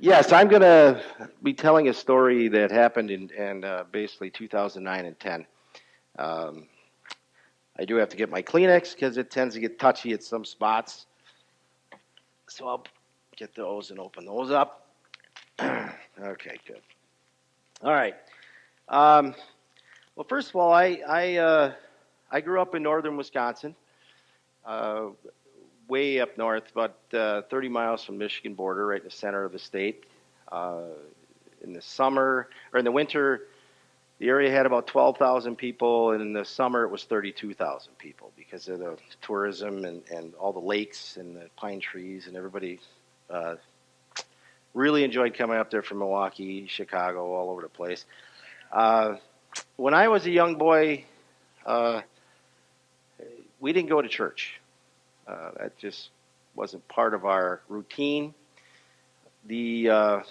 Yes, I'm going to be telling a story that happened in basically 2009 and 10. Um, I do have to get my Kleenex because it tends to get touchy at some spots. So I'll get those and open those up. Okay, good. All right. Um, well, first of all, I grew up in northern Wisconsin, uh, way up north, about 30 miles from Michigan border, right in the center of the state. Uh, in the summer or in the winter, the area had about 12,000 people, and in the summer it was 32,000 people because of the tourism and all the lakes and the pine trees, and everybody uh, really enjoyed coming up there from Milwaukee, Chicago, all over the place. Uh, when I was a young boy, uh, we didn't go to church. That just wasn't part of our routine. In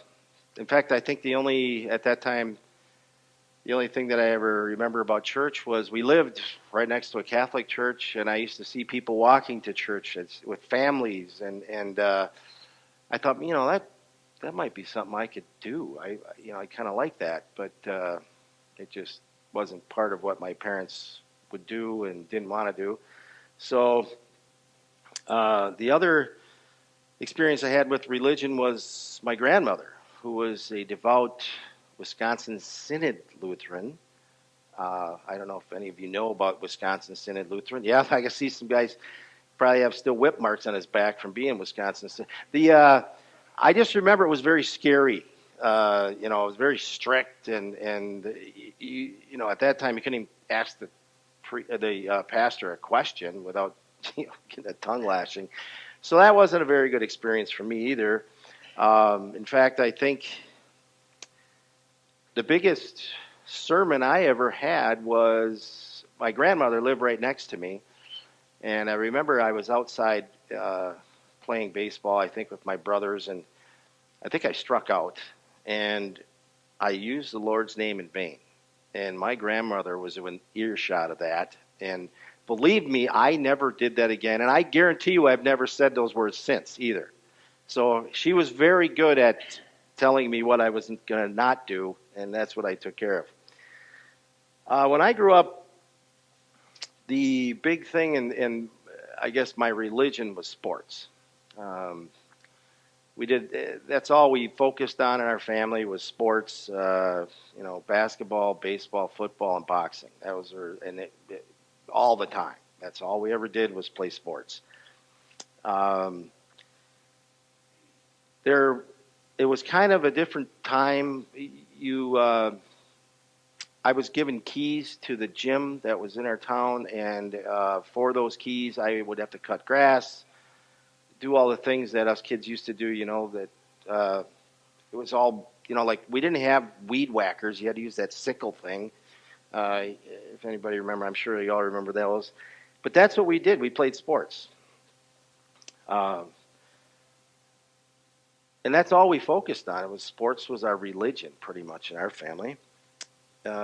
fact, I think at that time, the only thing that I ever remember about church was we lived right next to a Catholic church, and I used to see people walking to church with families, and I thought, that might be something I could do. I kind of like that, but it just wasn't part of what my parents would do and didn't want to do. So the other experience I had with religion was my grandmother, who was a devout Wisconsin Synod Lutheran. I don't know if any of you know about Wisconsin Synod Lutheran. Yeah, I can see some guys probably have still whip marks on his back from being Wisconsin Synod. I just remember it was very scary. It was very strict, and at that time you couldn't even ask the pastor a question without getting a tongue lashing. So that wasn't a very good experience for me either. In fact, I think the biggest sermon I ever had was my grandmother lived right next to me, and I remember I was outside playing baseball, I think with my brothers, and I think I struck out, and I used the Lord's name in vain. And my grandmother was in earshot of that, and believe me, I never did that again, and I guarantee you I've never said those words since either. So she was very good at telling me what I was going to not do, and that's what I took care of. When I grew up, the big thing in I guess my religion was sports. That's all we focused on in our family was sports, basketball, baseball, football, and boxing. That was all the time. That's all we ever did was play sports. It was kind of a different time. I was given keys to the gym that was in our town, and for those keys, I would have to cut grass, do all the things that us kids used to do. It was all, like we didn't have weed whackers. You had to use that sickle thing. If anybody remember, I'm sure you all remember those. But that's what we did. We played sports. And that's all we focused on. Sports was our religion pretty much in our family.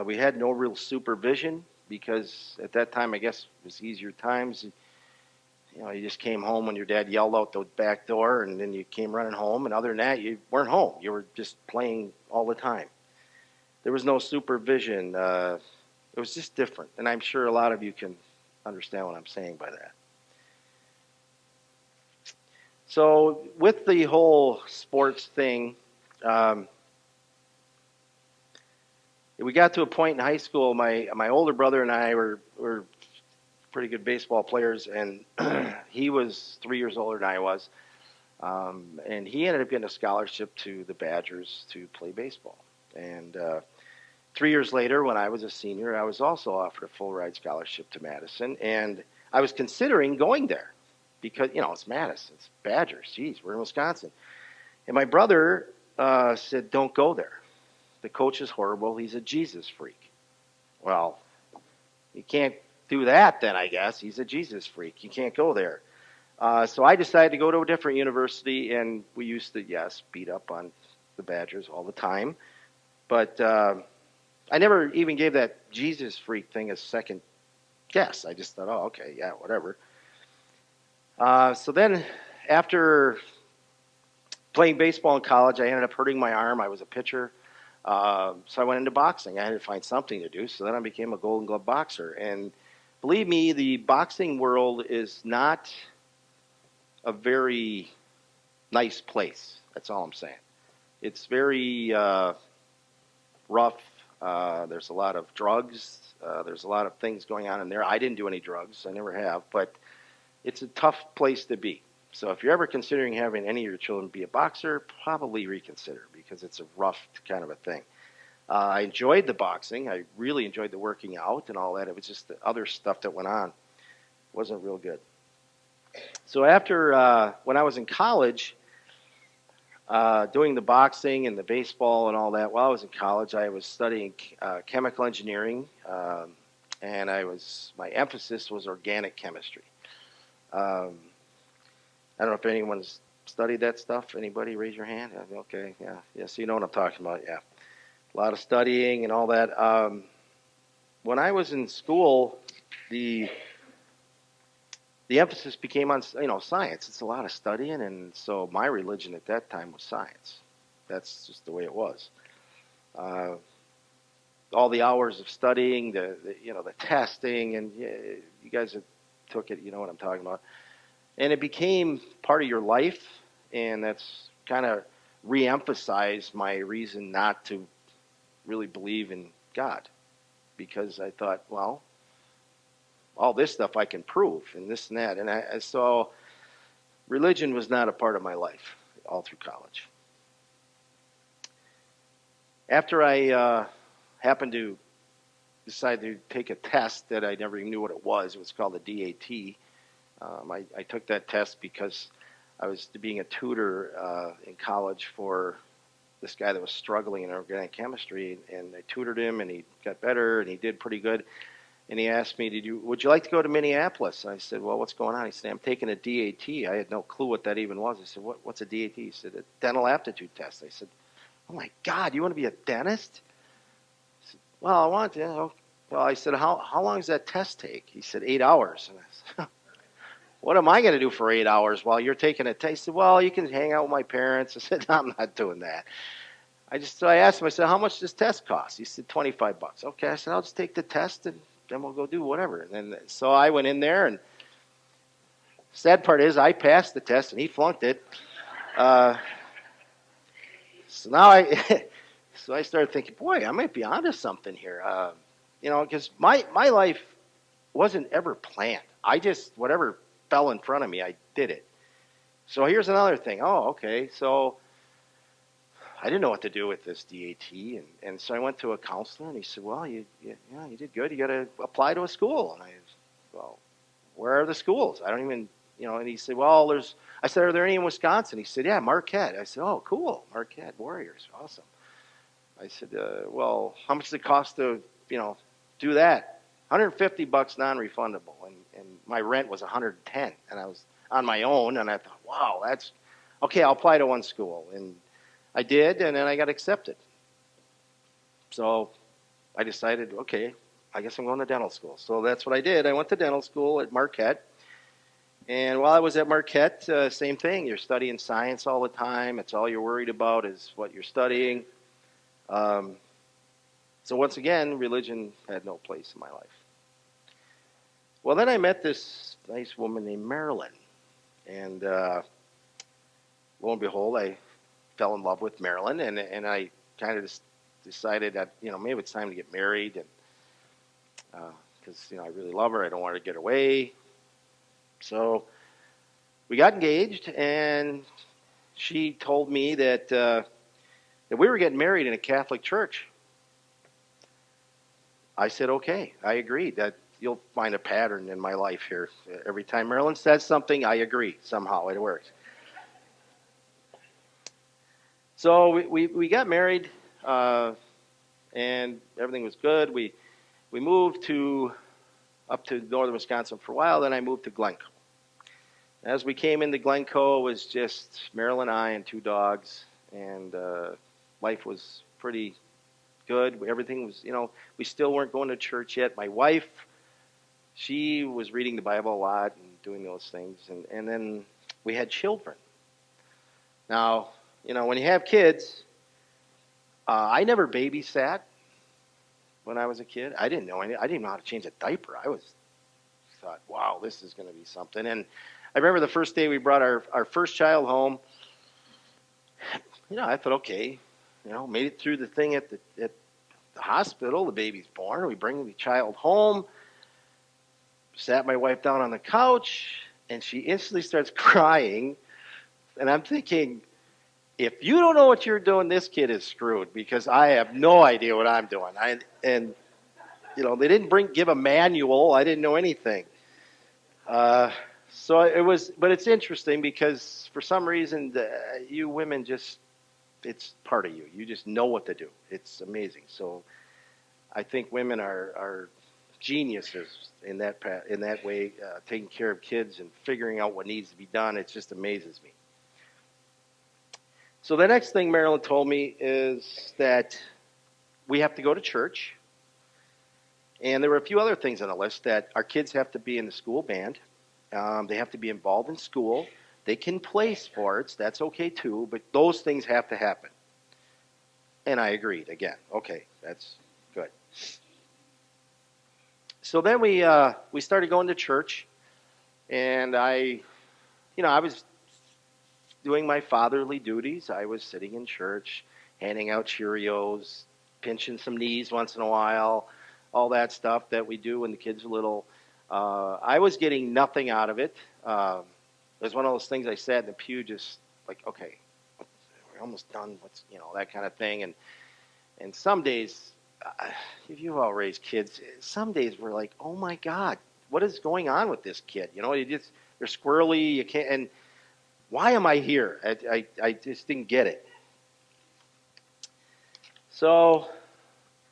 We had no real supervision because at that time, I guess it was easier times. You just came home when your dad yelled out the back door, and then you came running home. And other than that, you weren't home. You were just playing all the time. There was no supervision. It was just different. And I'm sure a lot of you can understand what I'm saying by that. So with the whole sports thing, we got to a point in high school. My older brother and I were pretty good baseball players, and he was 3 years older than I was, and he ended up getting a scholarship to the Badgers to play baseball. And 3 years later, when I was a senior, I was also offered a full ride scholarship to Madison, and I was considering going there because it's Madison, it's Badgers. Geez, we're in Wisconsin. And my brother said, "Don't go there. The coach is horrible. He's a Jesus freak." Well, you can't do that then, I guess. He's a Jesus freak. You can't go there. So I decided to go to a different university, and we used to, beat up on the Badgers all the time. But I never even gave that Jesus freak thing a second guess. I just thought, okay, yeah, whatever. So then after playing baseball in college, I ended up hurting my arm. I was a pitcher. So I went into boxing. I had to find something to do. So then I became a Golden Glove boxer. And believe me, the boxing world is not a very nice place. That's all I'm saying. It's very rough. There's a lot of drugs. There's a lot of things going on in there. I didn't do any drugs. I never have. But it's a tough place to be. So if you're ever considering having any of your children be a boxer, probably reconsider, because it's a rough kind of a thing. I enjoyed the boxing. I really enjoyed the working out and all that. It was just the other stuff that went on. It wasn't real good. So after, when I was in college, doing the boxing and the baseball and all that, while I was in college, I was studying chemical engineering, and my emphasis was organic chemistry. I don't know if anyone's studied that stuff. Anybody? Raise your hand. Okay, yeah. So you know what I'm talking about. Yeah, a lot of studying and all that. When I was in school, the emphasis became on science. It's a lot of studying, and so my religion at that time was science. That's just the way it was. All the hours of studying, the testing, and you guys that took it, you know what I'm talking about. And it became part of your life, and that's kind of re-emphasized my reason not to really believe in God, because I thought, well, all this stuff I can prove, and this and that. And so religion was not a part of my life all through college. After I happened to decide to take a test that I never even knew what it was called the DAT. I took that test because I was being a tutor in college for this guy that was struggling in organic chemistry, and I tutored him, and he got better, and he did pretty good. And he asked me, would you like to go to Minneapolis? I said, well, what's going on? He said, I'm taking a DAT. I had no clue what that even was. I said, what's a DAT? He said, a dental aptitude test. I said, oh my God, you want to be a dentist? I said, well, I want to. Well, I said, how long does that test take? He said, 8 hours. And I said, what am I going to do for 8 hours while you're taking a test? He said, well, you can hang out with my parents. I said, no, I'm not doing that. I asked him, I said, how much does this test cost? He said, $25. Okay, I said, I'll just take the test and then we'll go do whatever. And then, so I went in there, and sad part is I passed the test and he flunked it. So now so I started thinking, boy, I might be onto something here. Because my life wasn't ever planned. I just, whatever fell in front of me, I did it. So here's another thing. Oh, okay. So I didn't know what to do with this DAT, and so I went to a counselor, and he said, well, you did good. You got to apply to a school. And I said, well, where are the schools? I don't even, and he said, well, I said, are there any in Wisconsin? He said, yeah, Marquette. I said, oh, cool, Marquette Warriors, awesome. I said, well, how much does it cost to, do that? $150 non-refundable, and my rent was $110, and I was on my own, and I thought, wow, that's okay. I'll apply to one school, and I did, and then I got accepted. So I decided, okay, I guess I'm going to dental school. So that's what I did. I went to dental school at Marquette, and while I was at Marquette, same thing. You're studying science all the time. It's all you're worried about is what you're studying. So once again, religion had no place in my life. Well, then I met this nice woman named Marilyn, and lo and behold, I fell in love with Marilyn, and I kind of just decided that maybe it's time to get married, and because I really love her, I don't want her to get away. So we got engaged, and she told me that we were getting married in a Catholic church. I said, okay, I agreed. That you'll find a pattern in my life here. Every time Marilyn says something, I agree. Somehow it works. So we got married, and everything was good. We moved up to northern Wisconsin for a while. Then I moved to Glencoe. As we came into Glencoe, it was just Marilyn and I and 2 dogs, and life was pretty good. Everything was, we still weren't going to church yet. My wife, she was reading the Bible a lot and doing those things. And then we had children. Now, when you have kids, I never babysat when I was a kid. I didn't know how to change a diaper. I thought, wow, this is going to be something. And I remember the first day we brought our first child home. I thought, okay, made it through the thing at the hospital. The baby's born. We bring the child home. Sat my wife down on the couch, and she instantly starts crying. And I'm thinking, if you don't know what you're doing, this kid is screwed, because I have no idea what I'm doing. They didn't give a manual. I didn't know anything. So it was, but it's interesting because for some reason, you women it's part of you. You just know what to do. It's amazing. So I think women are geniuses in that way, taking care of kids and figuring out what needs to be done. It just amazes me. So the next thing Marilyn told me is that we have to go to church. And there were a few other things on the list, that our kids have to be in the school band. They have to be involved in school. They can play sports. That's okay too. But those things have to happen. And I agreed again. Okay, that's good. So then we started going to church. And I was doing my fatherly duties. I was sitting in church, handing out Cheerios, pinching some knees once in a while, all that stuff that we do when the kids are little. I was getting nothing out of it. It was one of those things I sat in the pew just like, okay, we're almost done. What's, that kind of thing. And some days, if you've all raised kids, some days we're like, oh my God, what is going on with this kid? They're squirrely. You can't, and why am I here? I just didn't get it. So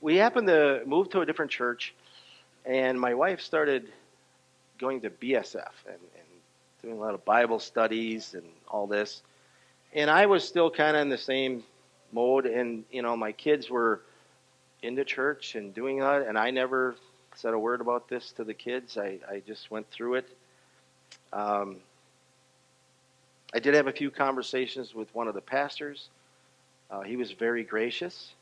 we happened to move to a different church, and my wife started going to BSF and doing a lot of Bible studies and all this. And I was still kind of in the same mode, and my kids were into church and doing that, and I never said a word about this to the kids. I just went through it. I did have a few conversations with one of the pastors. He was very gracious.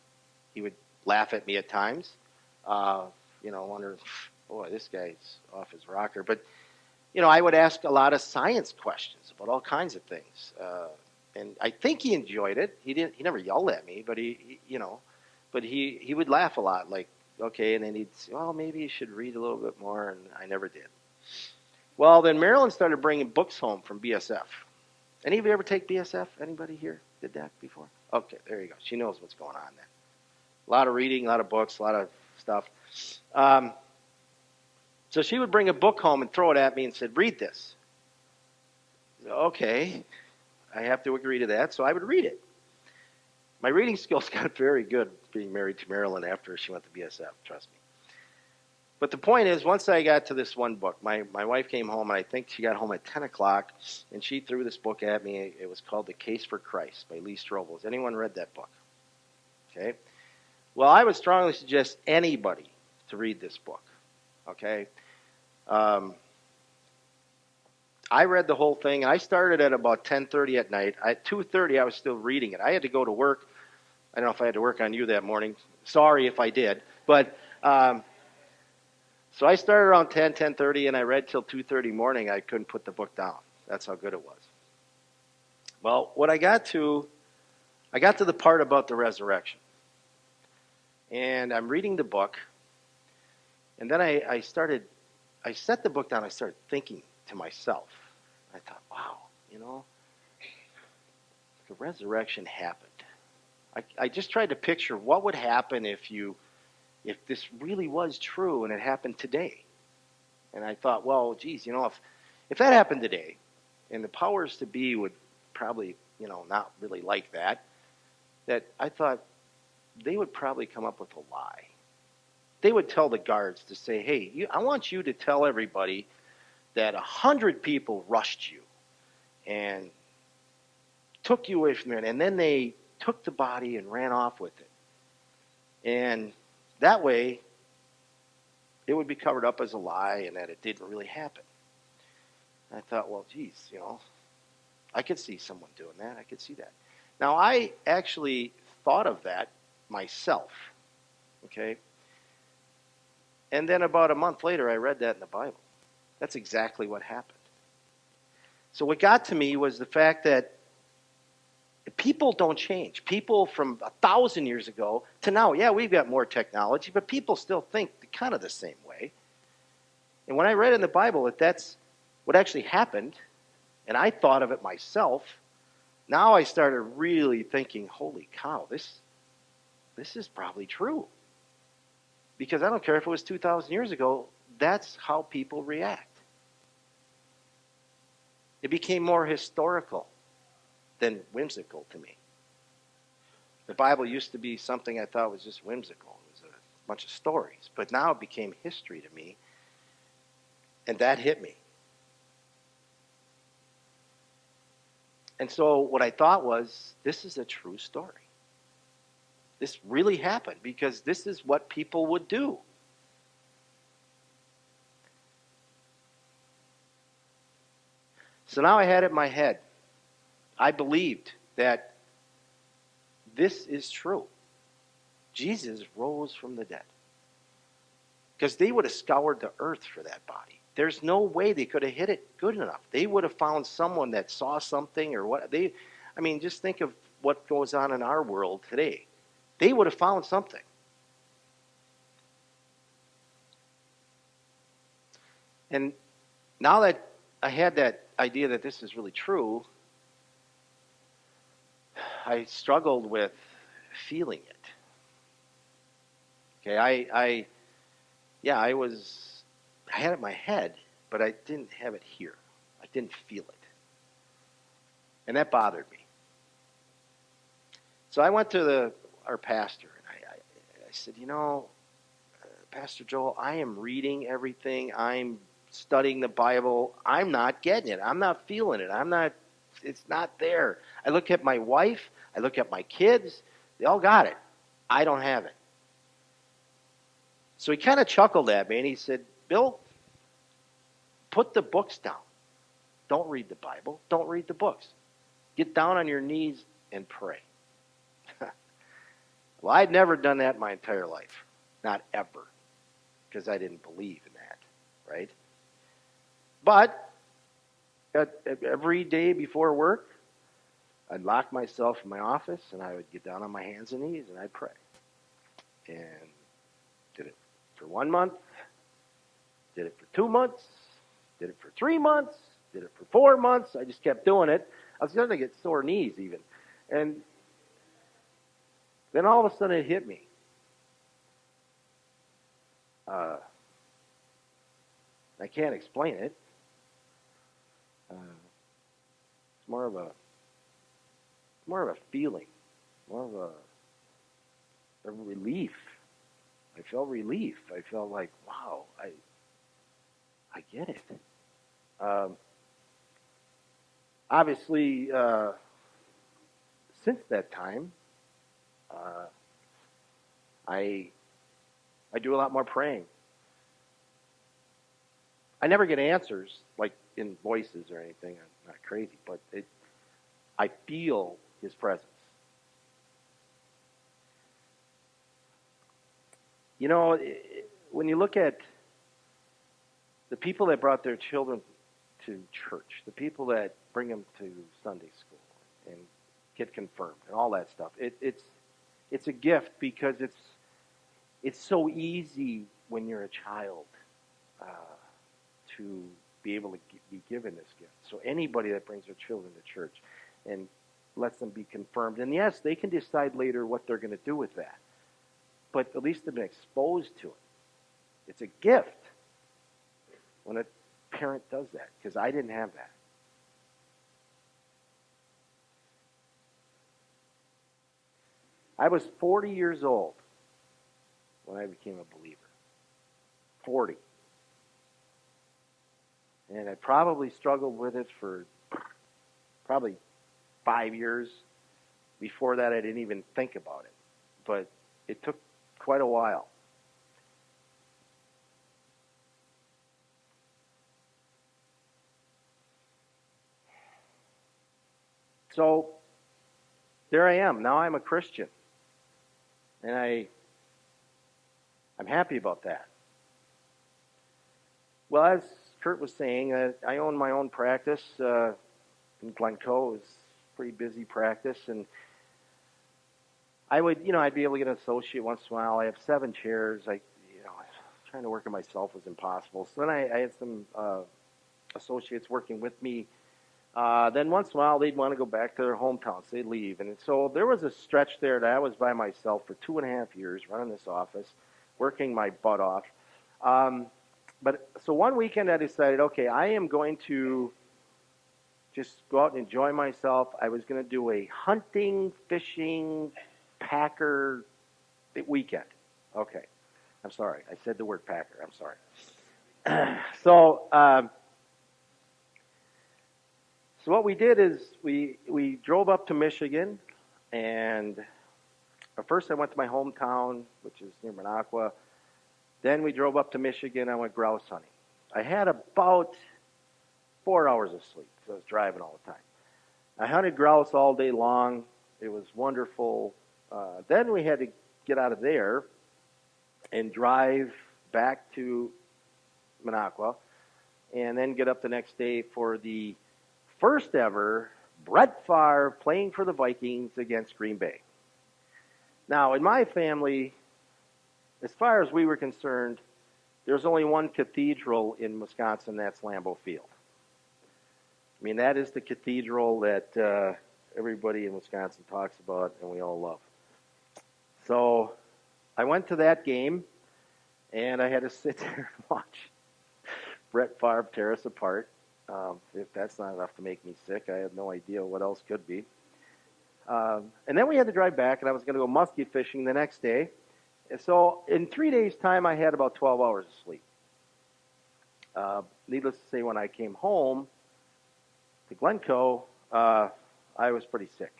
He would laugh at me at times. Wonder, boy, this guy's off his rocker. But, I would ask a lot of science questions about all kinds of things. And I think he enjoyed it. He never yelled at me, but he would laugh a lot, like, okay, and then he'd say, well, maybe you should read a little bit more, and I never did. Well, then Marilyn started bringing books home from BSF. Any of you ever take BSF? Anybody here did that before? Okay, there you go. She knows what's going on there. A lot of reading, a lot of books, a lot of stuff. So she would bring a book home and throw it at me and said, read this. Okay, I have to agree to that, so I would read it. My reading skills got very good being married to Marilyn after she went to BSF, trust me. But the point is, once I got to this one book, my wife came home, and I think she got home at 10 o'clock, and she threw this book at me. It was called The Case for Christ by Strobel. Has anyone read that book? Okay. Well, I would strongly suggest anybody to read this book. Okay. I read the whole thing, and I started at about 10:30 at night. At 2:30, I was still reading it. I had to go to work. I don't know if I had to work on you that morning. Sorry if I did. But so I started around 10:30, and I read till 2:30 morning. I couldn't put the book down. That's how good it was. Well, what I got to the part about the resurrection. And I'm reading the book, and then I set the book down. I started thinking to myself. I thought, wow, the resurrection happened. I just tried to picture what would happen if this really was true and it happened today. And I thought, well, geez, if that happened today, and the powers to be would probably, not really like that I thought they would probably come up with a lie. They would tell the guards to say, hey, I want you to tell everybody that 100 people rushed you and took you away from there, and then they took the body and ran off with it. And that way, it would be covered up as a lie and that it didn't really happen. And I thought, well, geez, I could see someone doing that. I could see that. Now, I actually thought of that myself, okay? And then about a month later, I read that in the Bible. That's exactly what happened. So what got to me was the fact that people don't change. People from 1,000 years ago to now, yeah, we've got more technology, but people still think kind of the same way. And when I read in the Bible that that's what actually happened, and I thought of it myself, now I started really thinking, holy cow, this is probably true. Because I don't care if it was 2,000 years ago, that's how people react. It became more historical than whimsical to me. The Bible used to be something I thought was just whimsical. It was a bunch of stories. But now it became history to me, and that hit me. And so what I thought was, this is a true story. This really happened because this is what people would do. So now I had it in my head. I believed that this is true. Jesus rose from the dead. Because they would have scoured the earth for that body. There's no way they could have hit it good enough. They would have found someone that saw something or what. Just think of what goes on in our world today. They would have found something. And now that I had that idea that this is really true, I struggled with feeling it. Okay, I had it in my head, but I didn't have it here. I didn't feel it. And that bothered me. So I went to our pastor, and I said, Pastor Joel, I am reading everything. I'm studying the Bible. I'm not getting it. I'm not feeling it. It's not there. I look at my wife. I look at my kids. They all got it. I don't have it. So he kind of chuckled at me, and he said, Bill, put the books down. Don't read the Bible. Don't read the books. Get down on your knees and pray. Well, I'd never done that my entire life. Not ever. Because I didn't believe in that. Right? But every day before work, I'd lock myself in my office, and I would get down on my hands and knees, and I'd pray. And did it for 1 month, did it for 2 months, did it for 3 months, did it for 4 months. I just kept doing it. I was starting to get sore knees even. And then all of a sudden it hit me. I can't explain it. It's more of a feeling, more of a relief. I felt relief. I felt like, wow, I get it. Obviously, since that time, I do a lot more praying. I never get answers like in voices or anything. I'm not crazy, but I feel His presence. When you look at the people that brought their children to church, the people that bring them to Sunday school and get confirmed and all that stuff, it's a gift because it's so easy when you're a child to be able to be given this gift. So anybody that brings their children to church and lets them be confirmed, and yes, they can decide later what they're going to do with that, but at least they've been exposed to it. It's a gift when a parent does that, because I didn't have that. I was 40 years old when I became a believer. 40. And I probably struggled with it for probably 5 years. Before that, I didn't even think about it. But it took quite a while. So, there I am. Now I'm a Christian. And I'm happy about that. Well, as Kurt was saying, I own my own practice in Glencoe. It's a pretty busy practice, and I'd be able to get an associate once in a while. I have 7 chairs. Trying to work it myself was impossible. So then I had some associates working with me. Then once in a while, they'd want to go back to their hometowns. They'd leave. And so there was a stretch there that I was by myself for 2.5 years running this office, working my butt off. So one weekend I decided, okay, I am going to just go out and enjoy myself. I was going to do a hunting, fishing, packer weekend. Okay. I'm sorry. I said the word packer. I'm sorry. So what we did is we drove up to Michigan, and first I went to my hometown, which is near Minocqua. Then we drove up to Michigan. I went grouse hunting. I had about 4 hours of sleep because I was driving all the time. I hunted grouse all day long. It was wonderful. Then we had to get out of there and drive back to Minocqua, and then get up the next day for the first ever Brett Favre playing for the Vikings against Green Bay. Now, in my family, as far as we were concerned, there's only one cathedral in Wisconsin, that's Lambeau Field. I mean, that is the cathedral that everybody in Wisconsin talks about and we all love. So I went to that game, and I had to sit there and watch Brett Favre tear us apart. If that's not enough to make me sick, I have no idea what else could be. And then we had to drive back, and I was going to go muskie fishing the next day. And so in 3 days' time, I had about 12 hours of sleep. Needless to say, when I came home to Glencoe, I was pretty sick.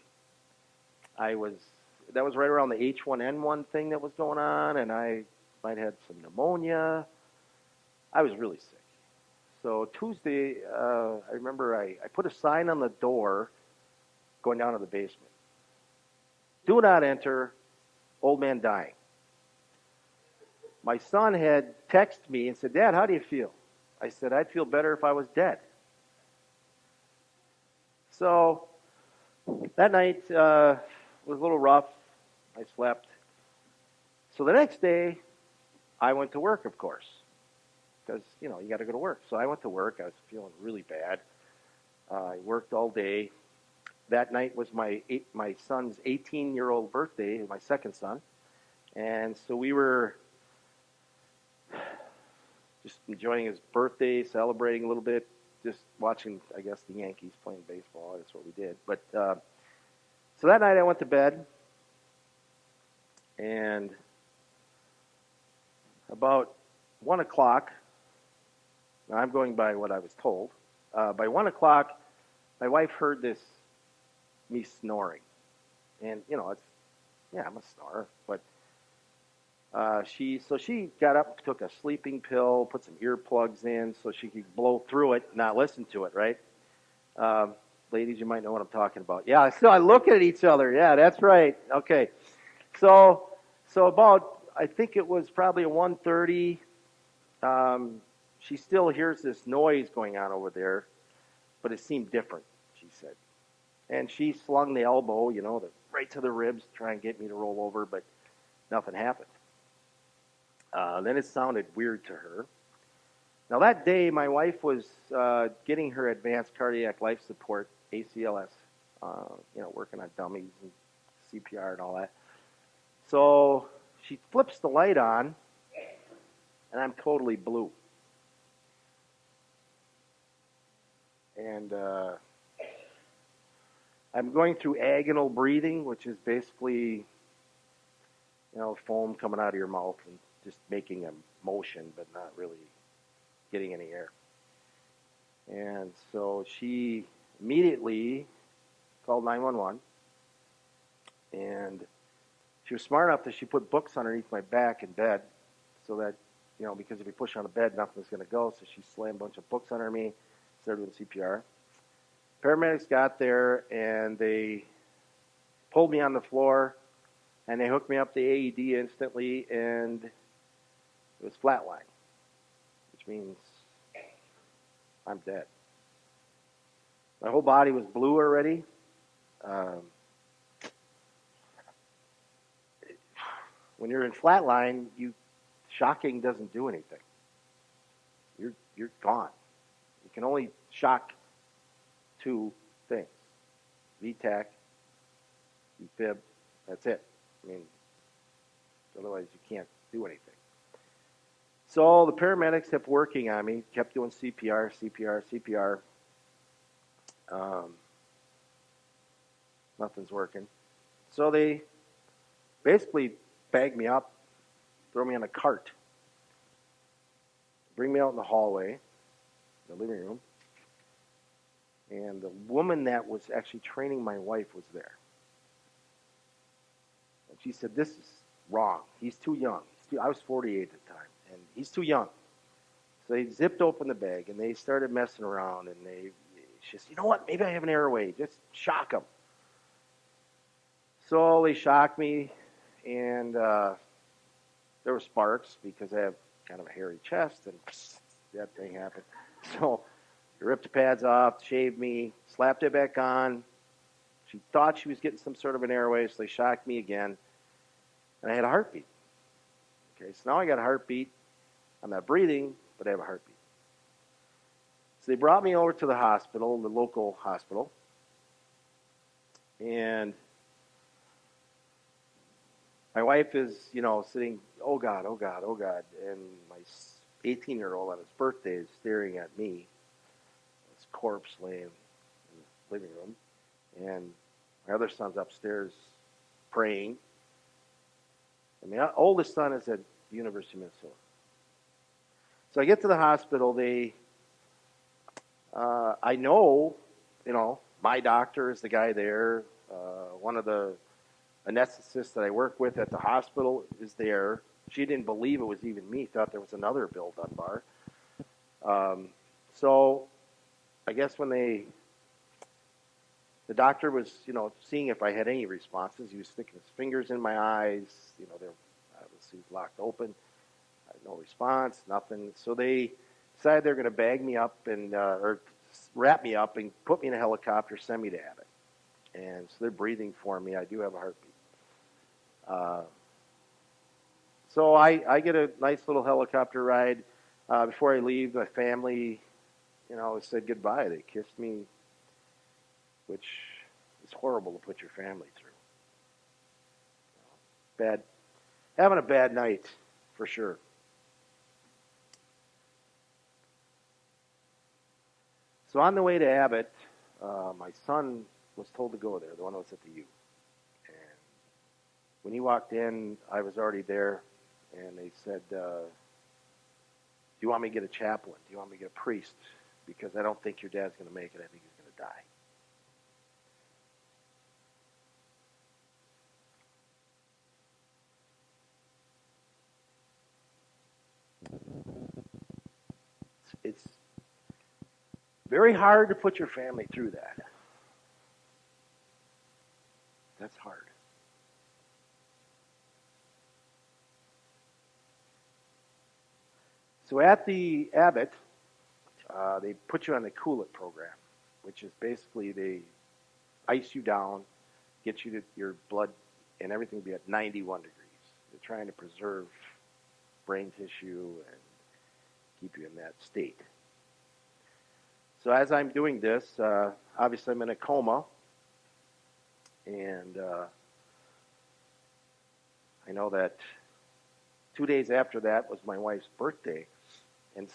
That was right around the H1N1 thing that was going on, and I might have had some pneumonia. I was really sick. So Tuesday, I remember I put a sign on the door going down to the basement. Do not enter, old man dying. My son had texted me and said, Dad, how do you feel? I said, I'd feel better if I was dead. So that night was a little rough. I slept. So the next day, I went to work, of course, because, you got to go to work. So I went to work. I was feeling really bad. I worked all day. That night was my son's 18-year-old birthday, my second son. And so we were just enjoying his birthday, celebrating a little bit, just watching, I guess, the Yankees playing baseball. That's what we did. But so that night I went to bed, and about 1 o'clock, now I'm going by what I was told, by 1 o'clock, my wife heard me snoring. And, I'm a snorer, but she got up, took a sleeping pill, put some earplugs in so she could blow through it, not listen to it, right? Ladies, you might know what I'm talking about. Yeah, so I look at each other. Yeah, that's right. Okay. So about, I think it was probably 1:30, she still hears this noise going on over there, but it seemed different, she said. And she slung the elbow, right to the ribs to try and get me to roll over, but nothing happened. Then it sounded weird to her. Now that day, my wife was getting her advanced cardiac life support, ACLS, working on dummies and CPR and all that. So she flips the light on, and I'm totally blue. And I'm going through agonal breathing, which is basically, foam coming out of your mouth and just making a motion, but not really getting any air. And so she immediately called 911, and she was smart enough that she put books underneath my back in bed so that, because if you push on the bed, nothing's going to go. So she slammed a bunch of books under me, started doing CPR. Paramedics got there, and they pulled me on the floor, and they hooked me up to AED instantly, and it was flatline, which means I'm dead. My whole body was blue already. When you're in flatline, shocking doesn't do anything. You're gone. You can only shock two things: VTAC, fib. That's it. I mean, otherwise you can't do anything. So the paramedics kept working on me, kept doing CPR. Nothing's working. So they basically bag me up, throw me on a cart, bring me out in the hallway, the living room, and the woman that was actually training my wife was there. And she said, "This is wrong. He's too young." I was 48 at the time, and he's too young. So they zipped open the bag, and they started messing around, and she said, "You know what? Maybe I have an airway. Just shock him." So they shocked me, and there were sparks because I have kind of a hairy chest, and that thing happened. So they ripped the pads off, shaved me, slapped it back on. She thought she was getting some sort of an airway, so they shocked me again, and I had a heartbeat. Okay, so now I got a heartbeat. I'm not breathing, but I have a heartbeat. So they brought me over to the hospital, the local hospital, and my wife is, sitting, oh God, and my 18-year-old on his birthday is staring at me, his corpse laying in the living room, and my other son's upstairs praying, and my oldest son is at the University of Minnesota. So I get to the hospital. I know, my doctor is the guy there. One of the anesthetists that I work with at the hospital is there. She didn't believe it was even me. Thought there was another Bill Dunbar. So I guess when the doctor was, seeing if I had any responses, he was sticking his fingers in my eyes. They're obviously locked open. I had no response, nothing. So they decided they're going to bag me up or wrap me up and put me in a helicopter, send me to Abbott. And so they're breathing for me. I do have a heartbeat. So I get a nice little helicopter ride. Before I leave, my family, said goodbye. They kissed me, which is horrible to put your family through. Having a bad night, for sure. So on the way to Abbott, my son was told to go there, the one that was at the U. And when he walked in, I was already there, and they said, do you want me to get a chaplain? Do you want me to get a priest? Because I don't think your dad's going to make it. I think he's going to die. It's very hard to put your family through that. That's hard. So at the Abbott, they put you on the Cool-It program, which is basically they ice you down, get you to your blood and everything to be at 91 degrees. They're trying to preserve brain tissue and keep you in that state. So as I'm doing this, obviously I'm in a coma, and I know that 2 days after that was my wife's birthday, and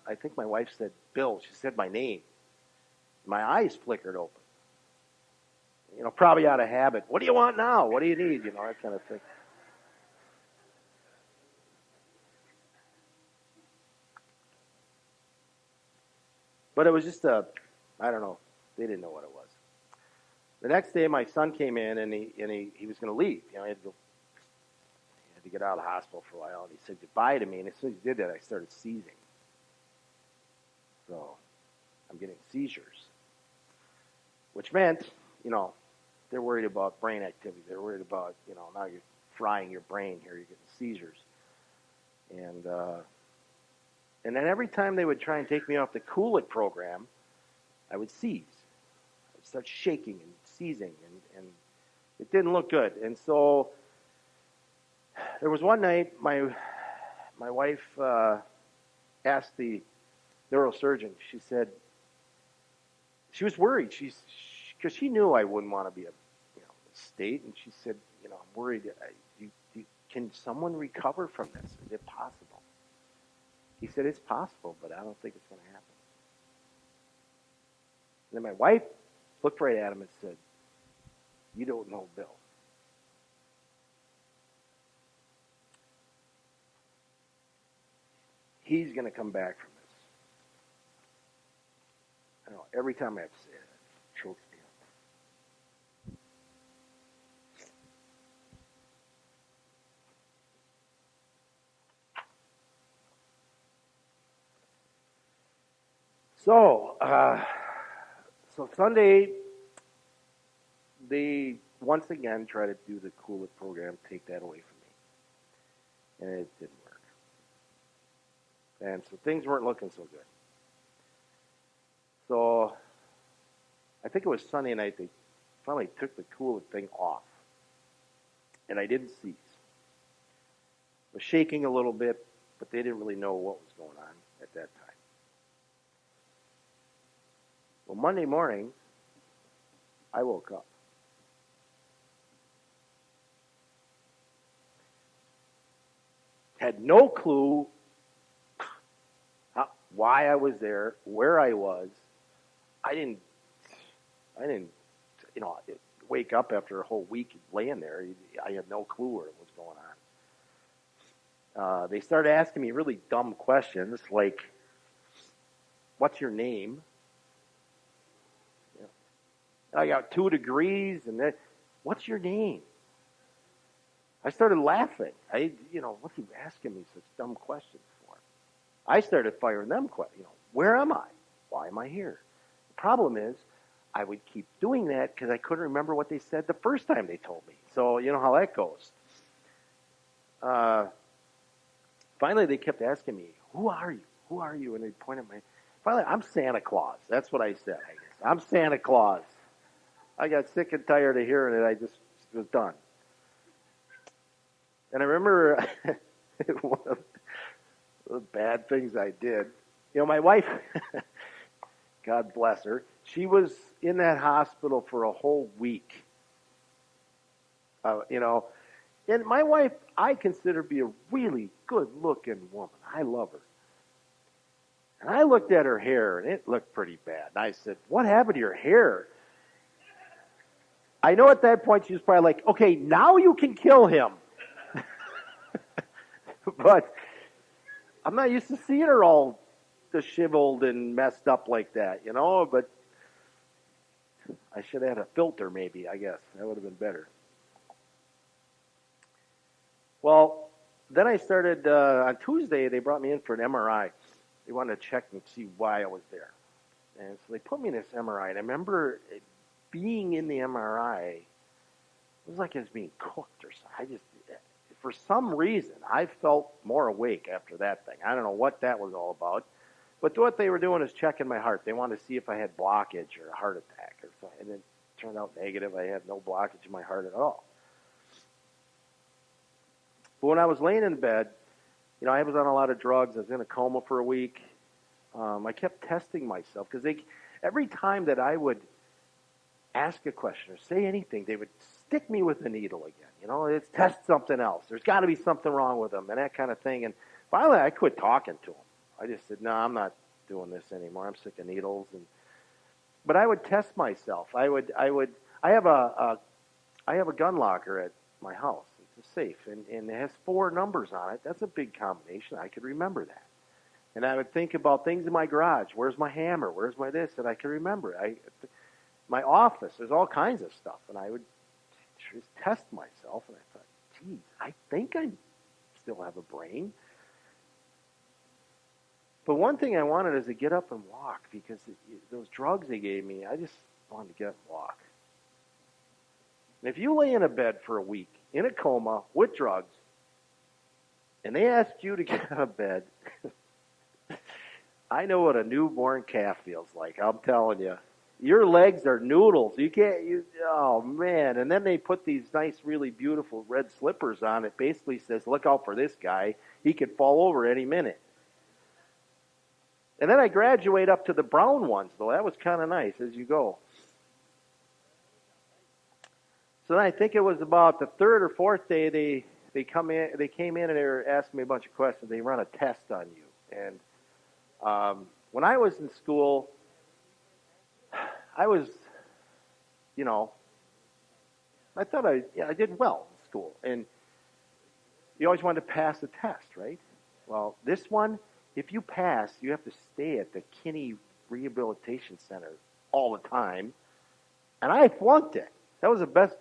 I think my wife said, Bill, she said my name. My eyes flickered open. Probably out of habit. What do you want now? What do you need? That kind of thing. But it was just I don't know. They didn't know what it was. The next day, my son came in, and he was going to leave. He had to get out of the hospital for a while, and he said goodbye to me. And as soon as he did that, I started seizing. So I'm getting seizures, which meant, they're worried about brain activity. They're worried about, now you're frying your brain here. You're getting seizures. And then every time they would try and take me off the Cool It program, I would seize. I would start shaking and seizing, and it didn't look good. And so there was one night my wife asked the neurosurgeon. She said she was worried. Because she knew I wouldn't want to be a state, and she said, I'm worried. Can someone recover from this? Is it possible? He said, it's possible, but I don't think it's going to happen. And then my wife looked right at him and said, you don't know Bill. He's going to come back from this. I don't know, every time I have to say it, it chokes me up. So Sunday, they once again try to do the Cool It program, take that away from me. And it didn't work. And so things weren't looking so good. So I think it was Sunday night, they finally took the Cool It thing off. And I didn't seize. I was shaking a little bit, but they didn't really know what was going on at that time. Well, Monday morning, I woke up. Had no clue why I was there, where I was. I didn't, wake up after a whole week laying there. I had no clue what was going on. They started asking me really dumb questions like, what's your name? I got 2 degrees, and then, what's your name? I started laughing. What's he asking me such dumb questions for? I started firing them questions. Where am I? Why am I here? The problem is, I would keep doing that because I couldn't remember what they said the first time they told me. So you know how that goes. Finally, they kept asking me, who are you? Who are you? And they pointed at me. Finally, I'm Santa Claus. That's what I said, I guess. I'm Santa Claus. I got sick and tired of hearing it. I just was done. And I remember one of the bad things I did. My wife, God bless her, she was in that hospital for a whole week. And my wife, I consider to be a really good-looking woman. I love her. And I looked at her hair, and it looked pretty bad. And I said, what happened to your hair? I know at that point she was probably like, okay, now you can kill him. But I'm not used to seeing her all disheveled and messed up like that, but I should have had a filter maybe, I guess. That would have been better. Well, then I started, on Tuesday, they brought me in for an MRI. They wanted to check and see why I was there. And so they put me in this MRI, and I remember being in the MRI, it was like I was being cooked or something. For some reason, I felt more awake after that thing. I don't know what that was all about. But what they were doing is checking my heart. They wanted to see if I had blockage or a heart attack or something. And it turned out negative. I had no blockage in my heart at all. But when I was laying in bed, I was on a lot of drugs. I was in a coma for a week. I kept testing myself because every time that I would ask a question or say anything, they would stick me with a needle again. It's test something else. There's got to be something wrong with them and that kind of thing. And finally, I quit talking to them. I just said, no, I'm not doing this anymore. I'm sick of needles. But I would test myself. I have a gun locker at my house. It's a safe, and it has 4 numbers on it. That's a big combination. I could remember that. And I would think about things in my garage. Where's my hammer? Where's my this? And I could remember it. My office, there's all kinds of stuff. And I would just test myself. And I thought, geez, I think I still have a brain. But one thing I wanted is to get up and walk because those drugs they gave me, I just wanted to get up and walk. And if you lay in a bed for a week, in a coma, with drugs, and they ask you to get out of bed, I know what a newborn calf feels like, I'm telling you. Your legs are noodles. Oh man. And then they put these nice, really beautiful red slippers on. It basically says, look out for this guy. He could fall over any minute. And then I graduate up to the brown ones, though. That was kind of nice as you go. So then I think it was about the third or fourth day they came in and they were asking me a bunch of questions. They run a test on you. And when I was in school, I was, I thought I did well in school. And you always wanted to pass the test, right? Well, this one, if you pass, you have to stay at the Kinney Rehabilitation Center all the time. And I flunked it. That was the best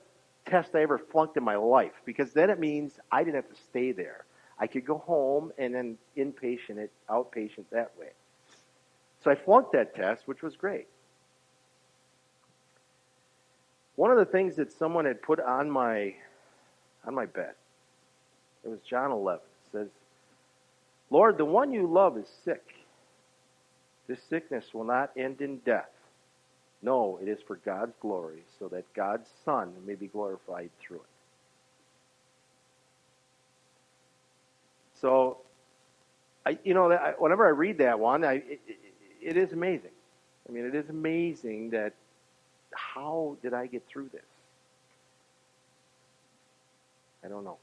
test I ever flunked in my life, because then it means I didn't have to stay there. I could go home and then outpatient that way. So I flunked that test, which was great. One of the things that someone had put on my bed, it was John 11. It says, Lord, the one you love is sick. This sickness will not end in death. No, it is for God's glory, so that God's Son may be glorified through it. So, whenever I read that one, it is amazing. I mean, it is amazing that how did I get through this? I don't know.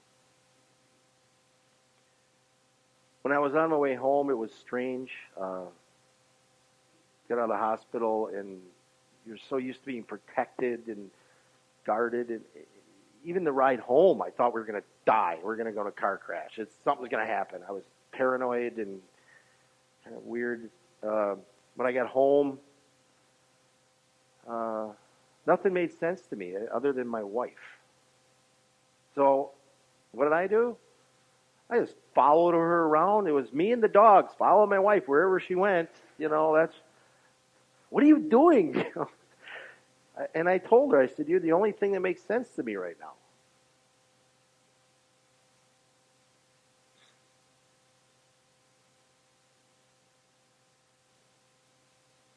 When I was on my way home, it was strange. Get out of the hospital, and you're so used to being protected and guarded. And even the ride home, I thought we were going to die. We were going to go in a car crash. Something was going to happen. I was paranoid and kind of weird. When I got home, nothing made sense to me other than my wife. So what did I do? I just followed her around. It was me and the dogs. Follow my wife wherever she went. That's, what are you doing? And I told her, I said, you're the only thing that makes sense to me right now.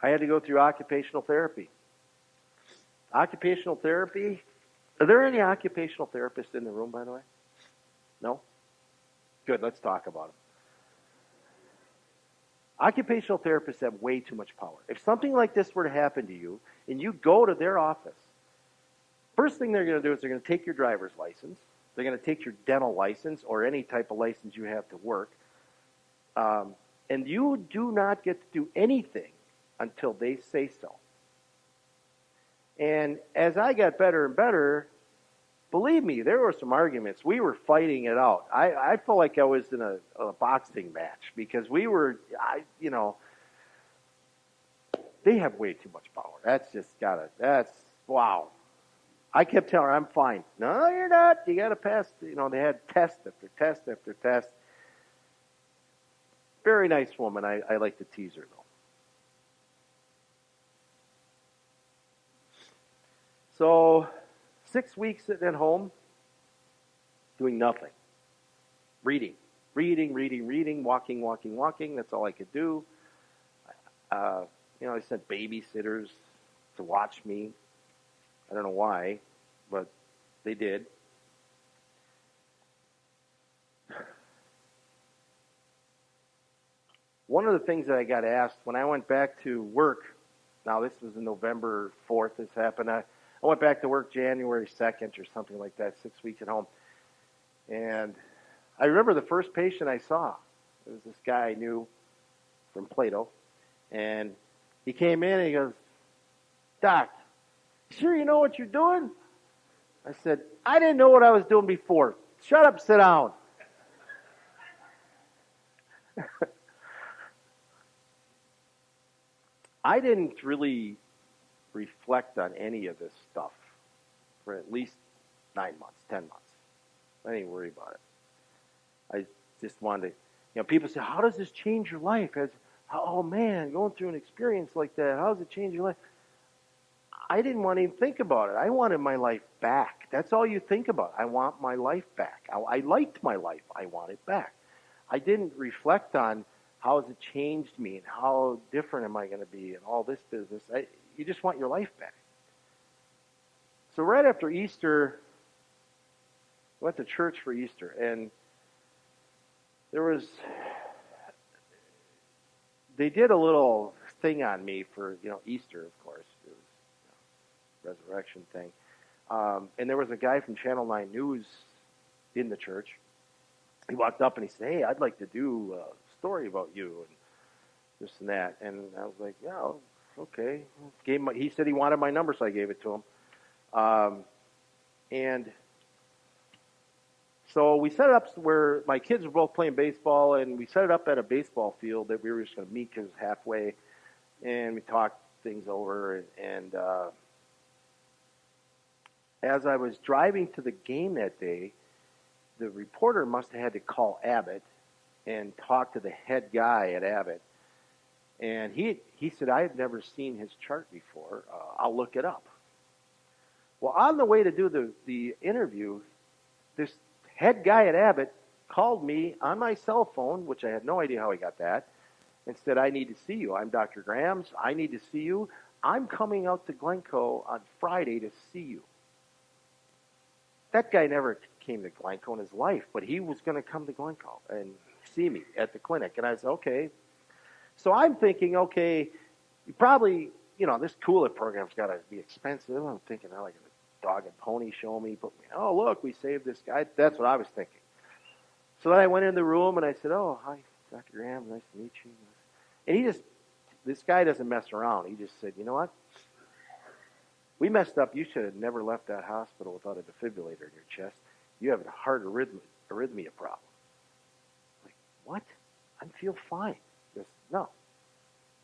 I had to go through occupational therapy. Occupational therapy. Are there any occupational therapists in the room, by the way? No? Good, let's talk about them. Occupational therapists have way too much power. If something like this were to happen to you, and you go to their office, first thing they're going to do is they're going to take your driver's license. They're going to take your dental license or any type of license you have to work. And you do not get to do anything until they say so. And as I got better and better, believe me, there were some arguments. We were fighting it out. I felt like I was in a boxing match because they have way too much power. Wow. I kept telling her, I'm fine. No, you're not. You got to pass. They had test after test after test. Very nice woman. I like to tease her, though. So, 6 weeks sitting at home, doing nothing. Reading, walking. That's all I could do. I sent babysitters to watch me. I don't know why, but they did. One of the things that I got asked when I went back to work, now this was November 4th, this happened. I went back to work January 2nd or something like that, 6 weeks at home. And I remember the first patient I saw. It was this guy I knew from Plato. And he came in and he goes, Doc, sure you know what you're doing? I said, I didn't know what I was doing before. Shut up, sit down. I didn't really reflect on any of this stuff for at least 9 months, 10 months. I didn't worry about it. I just wanted to, people say, how does this change your life? Oh man, going through an experience like that, how does it change your life? I didn't want to even think about it. I wanted my life back. That's all you think about. I want my life back. I liked my life. I want it back. I didn't reflect on how has it changed me and how different am I going to be and all this business. You just want your life back. So right after Easter, I went to church for Easter, and they did a little thing on me for, Easter, of course. It was resurrection thing. And there was a guy from Channel 9 News in the church. He walked up and he said, "Hey, I'd like to do a story about you and this and that." And I was like, "Yeah, okay." He said he wanted my number, so I gave it to him. And so we set it up where my kids were both playing baseball, and we set it up at a baseball field that we were just going to meet because it was halfway, and we talked things over. And as I was driving to the game that day, the reporter must have had to call Abbott and talk to the head guy at Abbott. And he said, "I had never seen his chart before. I'll look it up." Well, on the way to do the interview, this head guy at Abbott called me on my cell phone, which I had no idea how he got that, and said, "I need to see you. I'm Dr. Grams. I need to see you. I'm coming out to Glencoe on Friday to see you." That guy never came to Glencoe in his life, but he was going to come to Glencoe and see me at the clinic. And I said, okay. So I'm thinking, okay, you probably, this Cooler program's got to be expensive. I'm thinking, like a dog and pony show me, put me, oh, look, we saved this guy. That's what I was thinking. So then I went in the room and I said, "Oh, hi, Dr. Graham, nice to meet you." And this guy doesn't mess around. He just said, "You know what? We messed up. You should have never left that hospital without a defibrillator in your chest. You have a heart arrhythmia problem." I'm like, what? I feel fine. He goes, "No.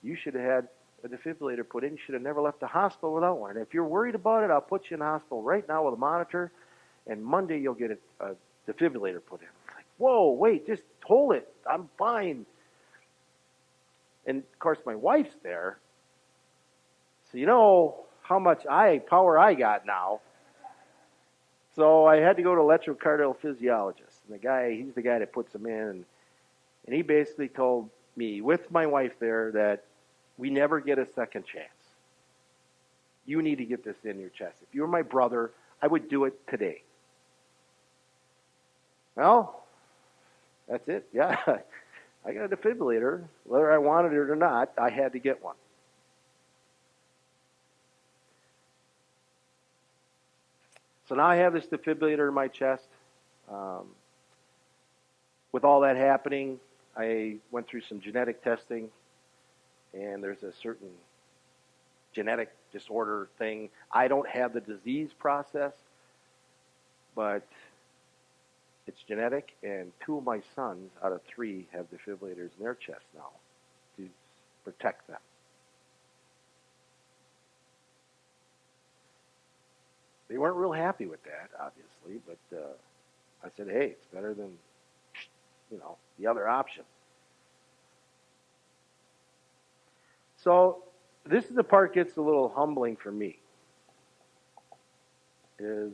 You should have had a defibrillator put in. You should have never left the hospital without one. And if you're worried about it, I'll put you in the hospital right now with a monitor, and Monday you'll get a defibrillator put in." I'm like, whoa, wait, just hold it. I'm fine. And, of course, my wife's there. So you know how much power I got now. So I had to go to electrocardiophysicist. And he's the guy that puts them in. And he basically told me, with my wife there, that we never get a second chance. You need to get this in your chest. If you were my brother, I would do it today. Well, that's it. Yeah, I got a defibrillator. Whether I wanted it or not, I had to get one. So now I have this defibrillator in my chest. With all that happening, I went through some genetic testing, and there's a certain genetic disorder thing. I don't have the disease process, but it's genetic, and 2 of my sons out of 3 have defibrillators in their chest now to protect them. They weren't real happy with that, obviously, but I said, hey, it's better than, the other option. So this is the part that gets a little humbling for me, is,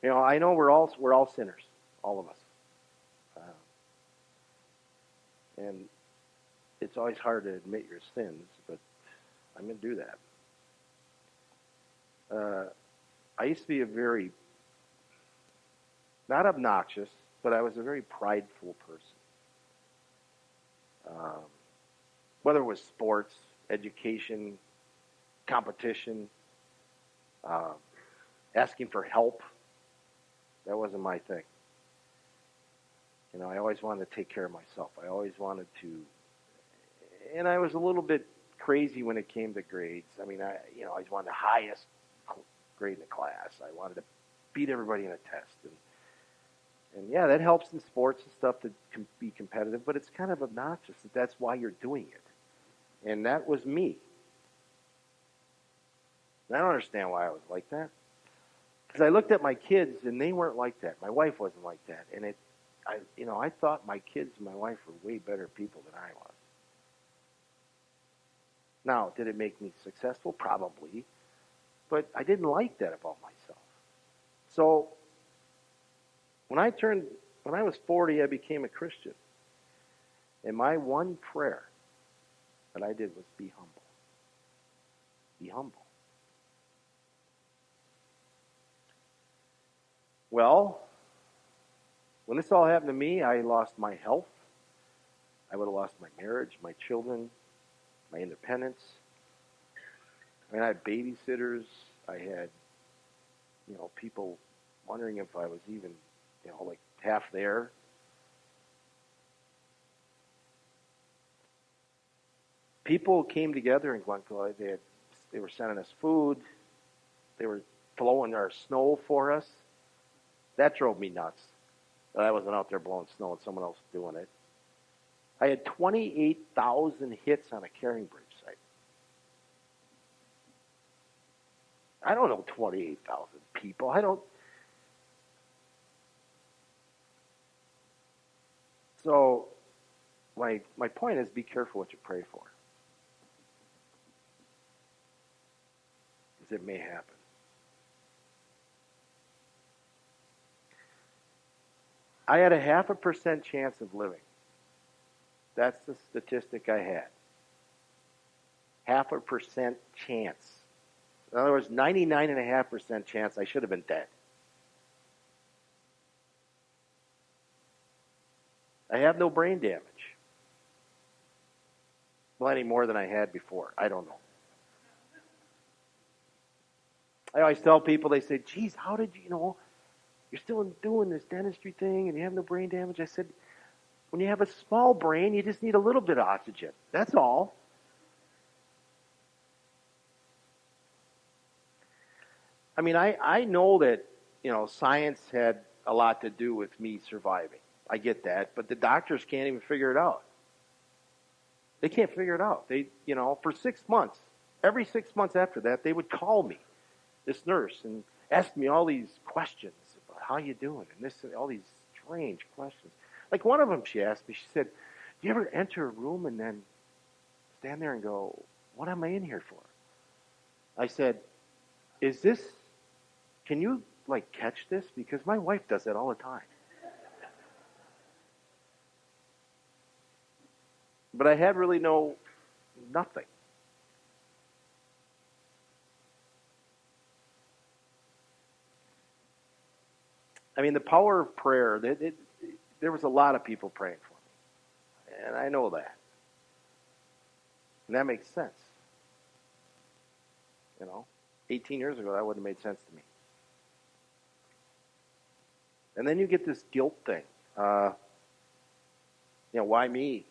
I know we're all sinners, all of us. And it's always hard to admit your sins, but I'm going to do that. I used to be a very, not obnoxious, but I was a very prideful person. Whether it was sports, education, competition, asking for help, that wasn't my thing. I always wanted to take care of myself. I always wanted to, and I was a little bit crazy when it came to grades. I always wanted the highest grade in the class. I wanted to beat everybody in a test. And yeah, that helps in sports and stuff to be competitive, but it's kind of obnoxious that that's why you're doing it. And that was me. And I don't understand why I was like that. Because I looked at my kids, and they weren't like that. My wife wasn't like that. And I thought my kids and my wife were way better people than I was. Now, did it make me successful? Probably. but I didn't like that about myself. So when I was 40, I became a Christian. And my one prayer that I did was be humble. Be humble. Well, when this all happened to me, I lost my health. I would have lost my marriage, my children, my independence. I mean, I had babysitters. I had, people wondering if I was even, like half there. People came together in Glencoe. They were sending us food. They were blowing our snow for us. That drove me nuts. That I wasn't out there blowing snow and someone else doing it. I had 28,000 hits on a carrying bridge site. I don't know 28,000 people. So my point is, be careful what you pray for. Because it may happen. I had a 0.5% chance of living. That's the statistic I had. 0.5% chance. In other words, 99.5% chance I should have been dead. I have no brain damage. Well, any more than I had before. I don't know. I always tell people, they say, geez, how did you, you're still doing this dentistry thing and you have no brain damage? I said, when you have a small brain, you just need a little bit of oxygen. That's all. I mean, I know that, science had a lot to do with me surviving. I get that, but the doctors can't even figure it out. They can't figure it out. They, for 6 months, every 6 months after that, they would call me, this nurse, and ask me all these questions about how you doing, and all these strange questions. Like one of them, she asked me, she said, do you ever enter a room and then stand there and go, what am I in here for? I said, can you, catch this? Because my wife does that all the time. But I had really nothing. I mean, the power of prayer, there was a lot of people praying for me. And I know that. And that makes sense. 18 years ago, that wouldn't have made sense to me. And then you get this guilt thing. Why me?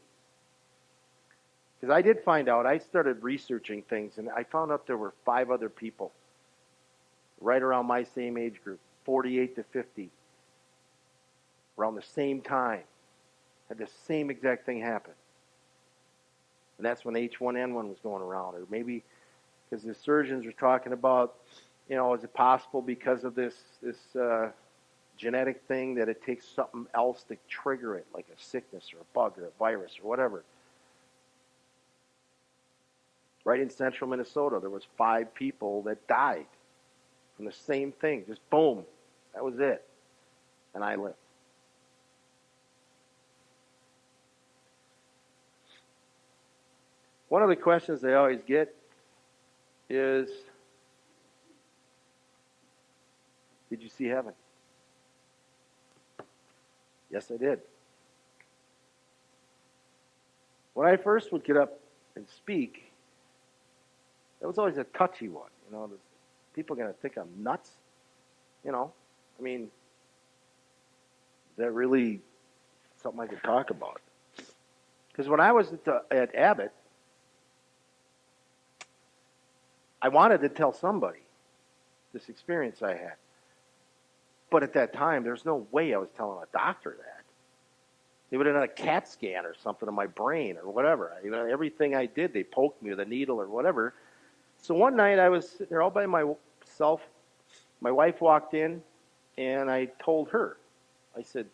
Because I did find out, I started researching things, and I found out there were 5 other people right around my same age group, 48 to 50, around the same time, had the same exact thing happen. And that's when H1N1 was going around, or maybe because the surgeons were talking about, is it possible because of this genetic thing that it takes something else to trigger it, like a sickness or a bug or a virus or whatever. Right in central Minnesota, there was 5 people that died from the same thing. Just boom. That was it. And I lived. One of the questions they always get is, did you see heaven? Yes, I did. When I first would get up and speak, that was always a touchy one. People are going to think I'm nuts. I mean, is that really something I could talk about? Because when I was at Abbott, I wanted to tell somebody this experience I had. But at that time, there's no way I was telling a doctor that. They would have done a CAT scan or something of my brain or whatever. Everything I did, they poked me with a needle or whatever. So one night I was sitting there all by myself. My wife walked in, and I told her. I said,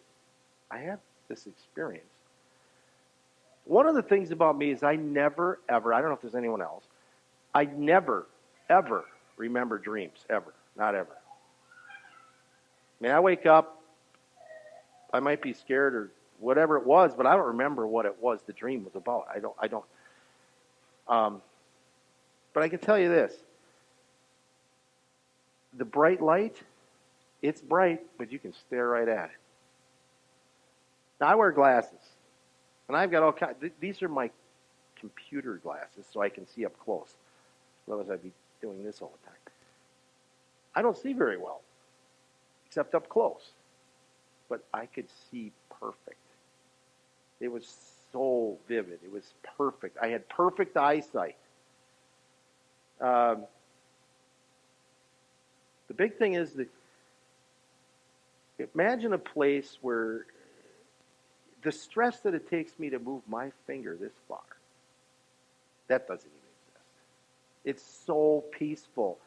I had this experience. One of the things about me is I never, ever, I don't know if there's anyone else, I never, ever remember dreams, ever. Not ever. I mean, I wake up, I might be scared or whatever it was, but I don't remember what it was the dream was about. I don't. But I can tell you this. The bright light, it's bright, but you can stare right at it. Now, I wear glasses, and I've got all kinds. These are my computer glasses, so I can see up close. Otherwise, I'd be doing this all the time. I don't see very well, except up close. But I could see perfect. It was so vivid. It was perfect. I had perfect eyesight. The big thing is that imagine a place where the stress that it takes me to move my finger this far, that doesn't even exist. It's so peaceful.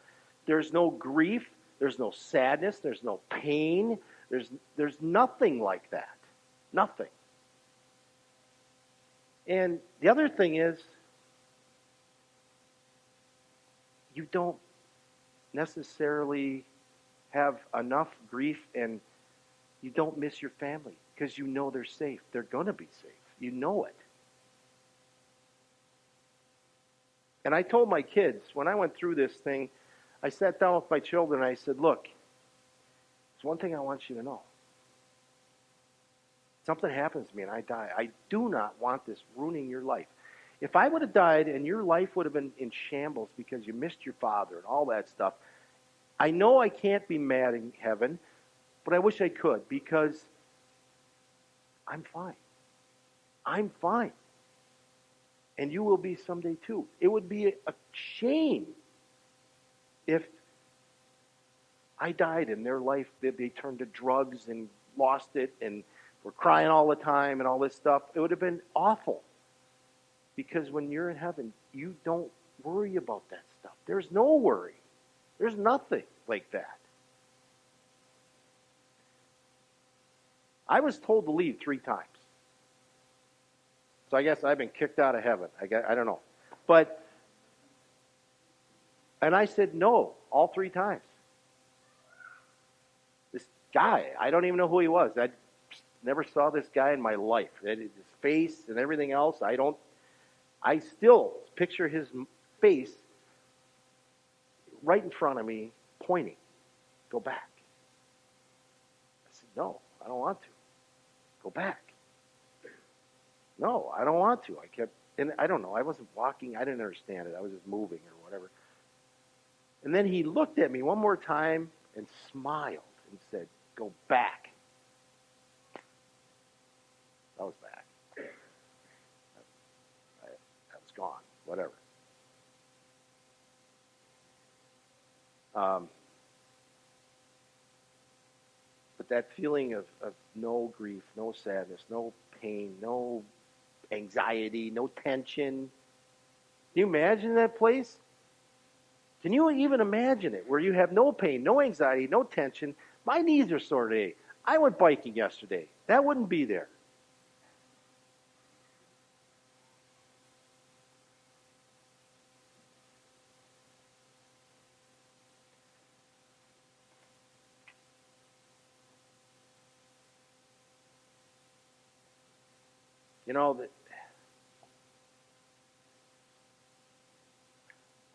There's no grief. There's no sadness. There's no pain. There's nothing like that. Nothing. And the other thing is, you don't necessarily have enough grief and you don't miss your family because you know they're safe. They're going to be safe. You know it. And I told my kids, when I went through this thing, I sat down with my children and I said, look, there's one thing I want you to know. Something happens to me and I die. I do not want this ruining your life. If I would have died and your life would have been in shambles because you missed your father and all that stuff, I know I can't be mad in heaven, but I wish I could because I'm fine. I'm fine. And you will be someday too. It would be a shame if I died and their life, they turned to drugs and lost it and were crying all the time and all this stuff. It would have been awful. Because when you're in heaven, you don't worry about that stuff. There's no worry. There's nothing like that. I was told to leave 3 times. So I guess I've been kicked out of heaven. I don't know. And I said no all 3 times. This guy, I don't even know who he was. I never saw this guy in my life. His face and everything else, I still picture his face right in front of me, pointing. Go back. I said, no, I don't want to. Go back. No, I don't want to. I kept, and I don't know, I wasn't walking. I didn't understand it. I was just moving or whatever. And then he looked at me one more time and smiled and said, go back. I was back. I was gone. Whatever. But that feeling of no grief, no sadness, no pain, no anxiety, no tension. Can you imagine that place? Can you even imagine it, where you have no pain, no anxiety, no tension? My knees are sore today. I went biking yesterday. That wouldn't be there. You know, that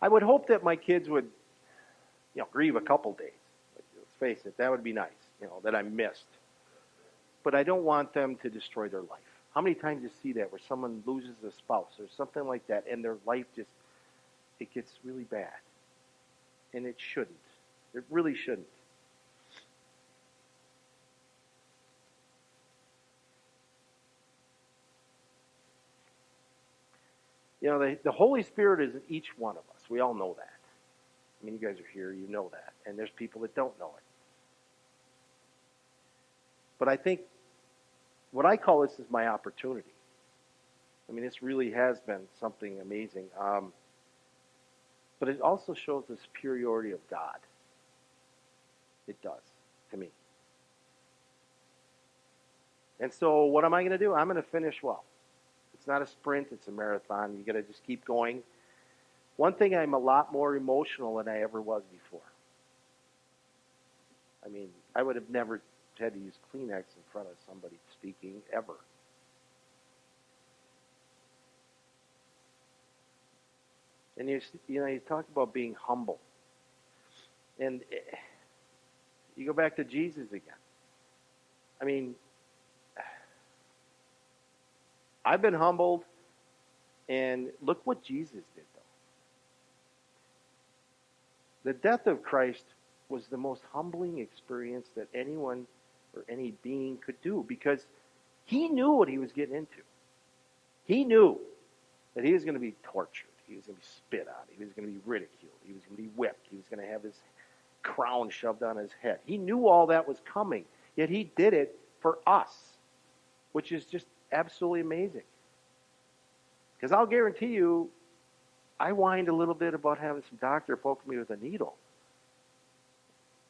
I would hope that my kids would, grieve a couple days. Let's face it, that would be nice, that I missed. But I don't want them to destroy their life. How many times you see that where someone loses a spouse or something like that and their life it gets really bad. And it shouldn't. It really shouldn't. The Holy Spirit is in each one of us. We all know that. I mean, you guys are here, you know that. And there's people that don't know it. But I think what I call this is my opportunity. I mean, this really has been something amazing. But it also shows the superiority of God. It does, to me. And so what am I going to do? I'm going to finish well. It's not a sprint, it's a marathon. You got to just keep going. One thing, I'm a lot more emotional than I ever was before. I mean, I would have never had to use Kleenex in front of somebody speaking, ever. And you talk about being humble. And you go back to Jesus again. I mean, I've been humbled, and look what Jesus did, though. The death of Christ was the most humbling experience that anyone or any being could do, because he knew what he was getting into. He knew that he was going to be tortured. He was going to be spit on. He was going to be ridiculed. He was going to be whipped. He was going to have his crown shoved on his head. He knew all that was coming, yet he did it for us, which is just absolutely amazing. Because I'll guarantee you, I whined a little bit about having some doctor poke me with a needle.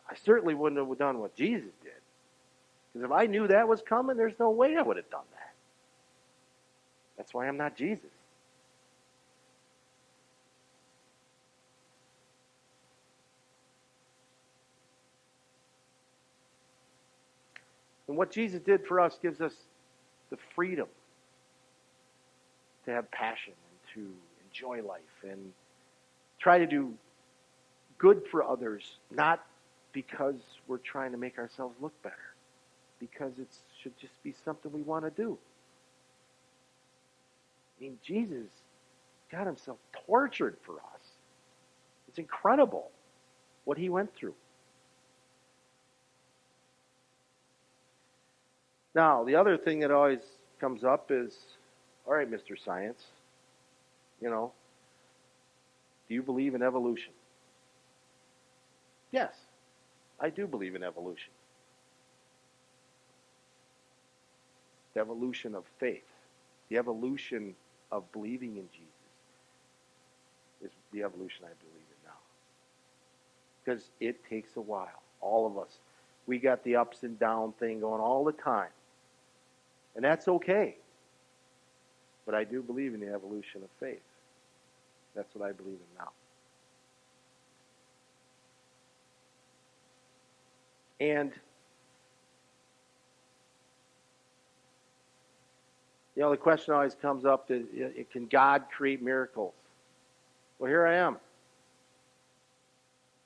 I certainly wouldn't have done what Jesus did. Because if I knew that was coming, there's no way I would have done that. That's why I'm not Jesus. And what Jesus did for us gives us the freedom to have passion and to enjoy life and try to do good for others, not because we're trying to make ourselves look better, because it should just be something we want to do. I mean, Jesus got himself tortured for us. It's incredible what he went through. Now, the other thing that always comes up is, all right, Mr. Science, do you believe in evolution? Yes, I do believe in evolution. The evolution of faith, the evolution of believing in Jesus is the evolution I believe in now. Because it takes a while. All of us, we got the ups and down thing going all the time. And that's okay. But I do believe in the evolution of faith. That's what I believe in now. And, the question always comes up, can God create miracles? Well, here I am.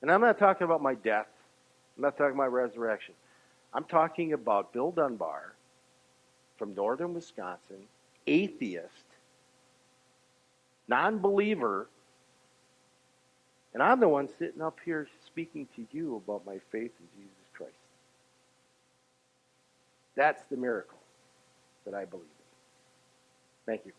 And I'm not talking about my death. I'm not talking about resurrection. I'm talking about Bill Dunbar from northern Wisconsin, atheist, non-believer, and I'm the one sitting up here speaking to you about my faith in Jesus Christ. That's the miracle that I believe in. Thank you.